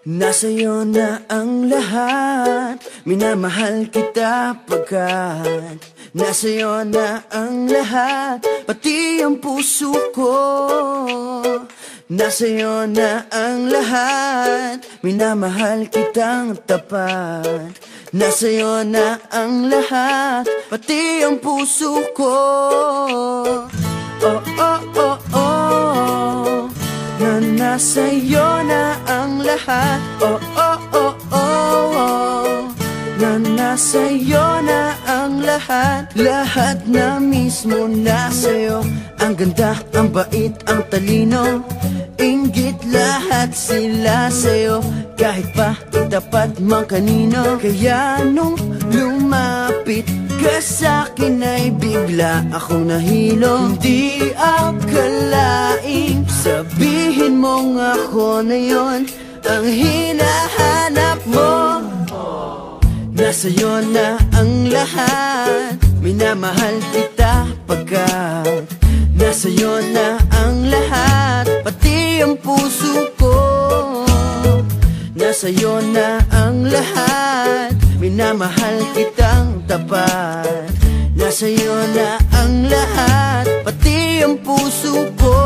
Nasa'yo na ang lahat, minamahal kita pagkat nasa'yo na ang lahat, pati ang puso ko. Nasa'yo na ang lahat, minamahal kitang tapat. Nasa'yo na ang lahat, pati ang puso ko. Oh, oh, oh, oh, na nasa'yo na ang lahat. Oh, oh, oh, oh, oh, na nasa'yo na ang lahat. Lahat na mismo nasa'yo. Ang ganda, ang bait, ang talino, inggit, lahat sila sa'yo. Kahit pa itapat mang kanino. Kaya nung lumapit ka sa'kin ay bigla akong nahilo. Hindi akalaing sabihin mong ako na yon ang hinahanap mo. Nasa'yo na ang lahat, minamahal kita pagkat nasa'yo na ang lahat, pati ang puso ko. Nasa'yo na ang lahat, minamahal kitang tapat. Nasa'yo na ang lahat, pati ang puso ko.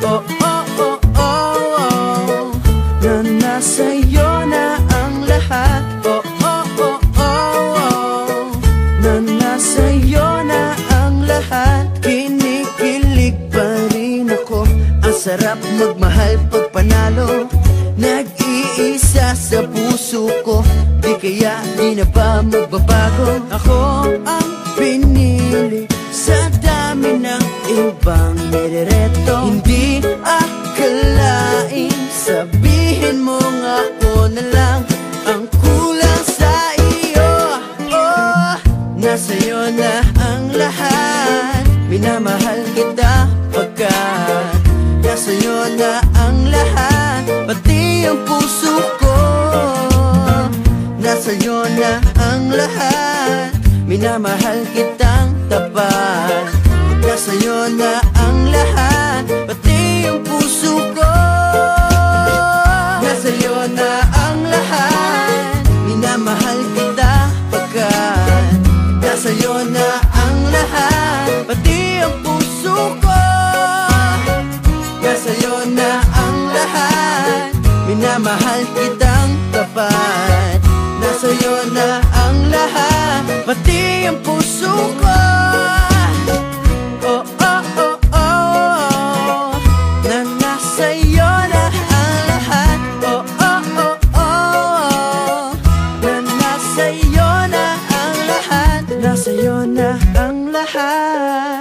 Oh, oh, oh, oh, oh, na nasa'yo na ang lahat. Oh, oh, oh, oh, oh, na nasa'yo na ang lahat. Kinikilig pa rin ako, ang sarap magmahal pag panalo. Nag-iisa sa puso ko, di kaya di na ba magbabago? Ako ang pinili sa dami ng ibang nirereto. Hindi akalaing sabihin mong ako na lang ang kulang sa iyo. Oh, nasa'yo na ang lahat, minamahal kita pagkat nasa'yo na ang lahat, pati ang puso ko. Nasa'yo na ang lahat, minamahal kitang tapat. Nasa'yo na ang lahat, pati ang puso ko. Nasa'yo na ang lahat, minamahal kita pagkat nasa'yo na ang lahat, pati ang puso ko. Nasa'yo na ang lahat, minamahal kitang tapat. Nasa'yo na ang lahat, pati ang puso ko. Oh, oh, oh, oh, na nasa'yo na ang lahat. Oh, oh, oh, oh, na nasa'yo na ang lahat. Nasa'yo na ang lahat.